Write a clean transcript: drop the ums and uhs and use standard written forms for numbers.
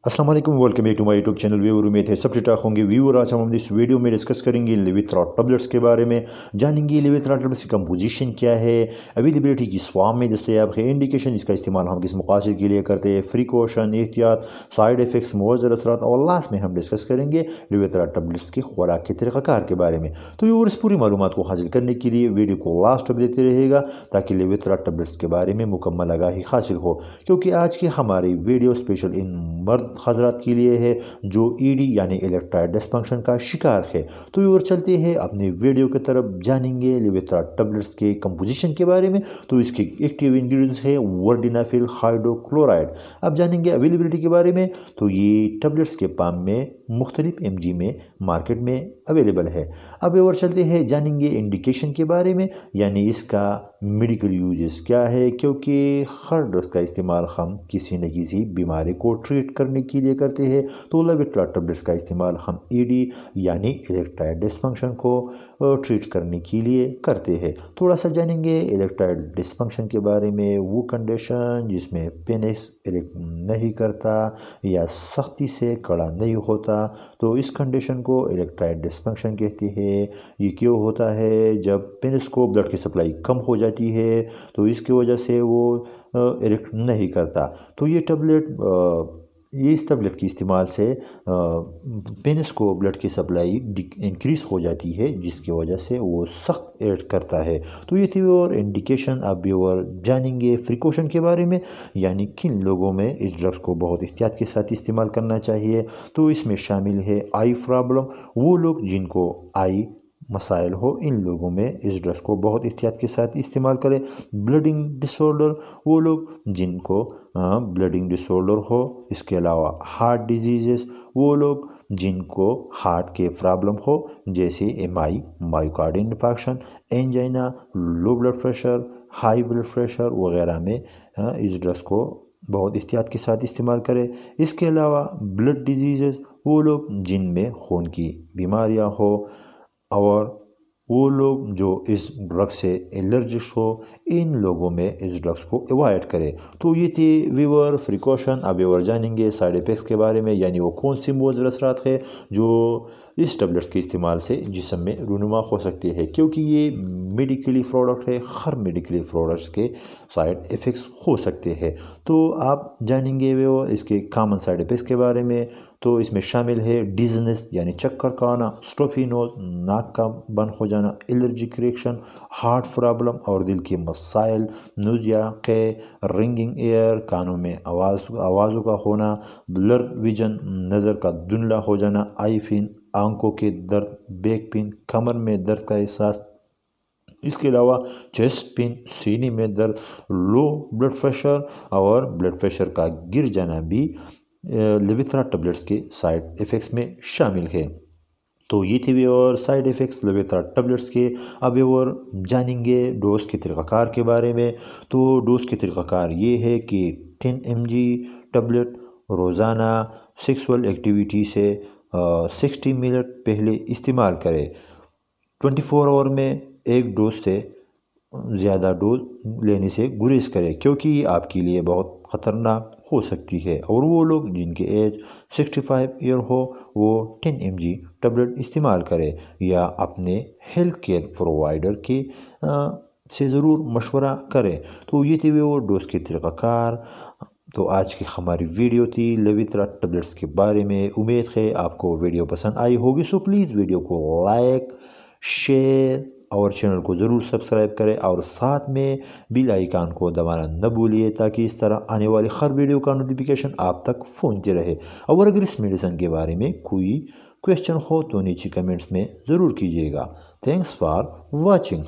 अस्सलाम वालेकुम, welcome back to my YouTube channel. Viewer, उम्मीद है सब ठीक ठाक होंगे। व्यूअर, आज हम इस वीडियो में डिस्कस करेंगे लेविथ्रा टैबलेट्स के बारे में। जानेंगे लेविथ्रा टैबलेट्स की कंपोजिशन क्या है, अवेलेबिलिटी किस फॉर्म में दस्तयाब है, इंडिकेशन इसका इस्तेमाल हम किस मकासद के लिए करते हैं, प्रिकॉशन, एहतियात, साइड इफ़ेक्ट्स, मुअज़्ज़र असरात, और लास्ट में हम डिस्कस करेंगे लेविथ्रा टैबलेट्स की खुराक के तरीक़ाकार के बारे में। तो व्यूअर, इस पूरी मालूमात को हासिल करने के लिए वीडियो को लास्ट तक देखते रहिएगा ताकि लेविथ्रा टैबलेट्स के बारे में मुकम्मल आगाही हासिल हो, क्योंकि आज की हमारी वीडियो स्पेशल इन मर्द हजरात के लिए है जो ईडी यानी इलेक्ट्राइल डिस्फंक्शन का शिकार है। तो व्यूअर, चलते हैं अपनी वीडियो की तरफ। जानेंगे लेविथ्रा टैबलेट्स के कंपोजिशन के बारे में। तो इसके एक्टिव इंग्रेडिएंट्स है वर्डिनाफिल हाइड्रोक्लोराइड। अब जानेंगे अवेलेबिलिटी के बारे में। तो ये टैबलेट्स के पाम में मुख्तलिफ mg में मार्केट में अवेलेबल है। अब व्यूअर, चलते हैं जानेंगे इंडिकेशन के बारे में, यानी इसका मेडिकल यूजेस क्या है, क्योंकि हर ड्रग का इस्तेमाल हम किसी न किसी बीमारी को ट्रीट करने के लिए करते हैं। तो लेविथ्रा टैबलेट्स का इस्तेमाल हम ईडी यानी इरेक्टाइल डिस्फंक्शन को ट्रीट करने के लिए करते हैं। थोड़ा सा जानेंगे इरेक्टाइल डिस्फंक्शन के बारे में। वो कंडीशन जिसमें पेनिस इरेक्ट नहीं करता या सख्ती से कड़ा नहीं होता, तो इस कंडीशन को इरेक्टाइल डिस्फंक्शन कहते हैं। ये क्यों होता है? जब पेनिस को ब्लड की सप्लाई कम हो जाती है तो इसकी वजह से वो इरेक्ट नहीं करता। तो इस टैबलेट के इस्तेमाल से पेनिस को ब्लड की सप्लाई इंक्रीज़ हो जाती है, जिसकी वजह से वो सख्त इरेक्ट करता है। तो ये थी और इंडिकेशन। अब व्यूअर, जानेंगे प्रिकॉशन के बारे में, यानी किन लोगों में इस ड्रग्स को बहुत एहतियात के साथ इस्तेमाल करना चाहिए। तो इसमें शामिल है आई प्रॉब्लम, वो लोग जिनको आई मसाइल हो, इन लोगों में इस ड्रग्स को बहुत एहतियात के साथ इस्तेमाल करें। ब्लडिंग डिसऑर्डर, वो लोग जिनको ब्लडिंग डिसऑर्डर हो। इसके अलावा हार्ट डिजीज़ेस, वो लोग जिनको हार्ट के प्रॉब्लम हो, जैसे MI, myocardial infarction, angina, low blood pressure, high blood pressure वगैरह में इस ड्रग्स को बहुत एहतियात के साथ इस्तेमाल करें। इसके अलावा ब्लड डिजीज़ेस, वो लोग जिनमें खून की बीमारियाँ हो, और वो लोग जो इस ड्रग से एलर्जिक हो, इन लोगों में इस ड्रग्स को अवॉइड करें। तो ये थी व्यूअर प्रिकॉशन। अब व्यूअर, जानेंगे साइड इफ़ेक्ट्स के बारे में, यानी वो कौन सी मुअज़्ज़र असरात है जो इस टैबलेट्स के इस्तेमाल से जिस्म में रूनुमा हो सकती है, क्योंकि ये मेडिकली प्रोडक्ट है। हर मेडिकली प्रोडक्ट्स के साइड इफ़ेक्ट्स हो सकते हैं। तो आप जानेंगे वो इसके कॉमन साइड इफ़ेक्ट्स के बारे में। तो इसमें शामिल है डिज़नेस यानी चक्कर का आना, स्टफी नोज, नाक का बंद हो जाना, एलर्जिक रिएक्शन, हार्ट प्रॉब्लम और दिल के मसाइल, नोजिया, कै, रिंगिंग एयर, कानों में आवाज़ों का होना, ब्लर विजन, नज़र का धुंधला हो जाना, आई पिन, आंखों के दर्द, बैक पिन, कमर में दर्द का एहसास। इसके अलावा चेस्ट पेन, सीने में दर्द, लो ब्लड प्रेशर और ब्लड प्रेशर का गिर जाना भी लेविथ्रा टैबलेट्स के साइड इफ़ेक्ट्स में शामिल है। तो ये थी और साइड इफ़ेक्ट्स लेविथ्रा टैबलेट्स के। अब और जानेंगे डोज के तरीक़ाकार के बारे में। तो डोज के तरीक़ाकार ये है कि 10 mg टैबलेट रोज़ाना सेक्सुअल एक्टिविटी से 60 मिनट पहले इस्तेमाल करें। 24 आवर में एक डोज से ज़्यादा डोज लेने से गुरेज करें, क्योंकि ये आपके लिए बहुत ख़तरनाक हो सकती है। और वो लोग जिनके एज 65 ईयर हो, वो 10 mg टैबलेट इस्तेमाल करें, या अपने हेल्थ केयर प्रोवाइडर के से ज़रूर मशवरा करें। तो ये थे वो डोज के तरीक़ाकार। तो आज की हमारी वीडियो थी लेविथ्रा टैबलेट्स के बारे में। उम्मीद है आपको वीडियो पसंद आई होगी। सो प्लीज़ वीडियो को लाइक, शेयर और चैनल को ज़रूर सब्सक्राइब करें, और साथ में बेल आइकन को दबाना न भूलिए, ताकि इस तरह आने वाली हर वीडियो का नोटिफिकेशन आप तक पहुंचते रहे। और अगर इस मेडिसिन के बारे में कोई क्वेश्चन हो तो नीचे कमेंट्स में ज़रूर कीजिएगा। Thanks for watching.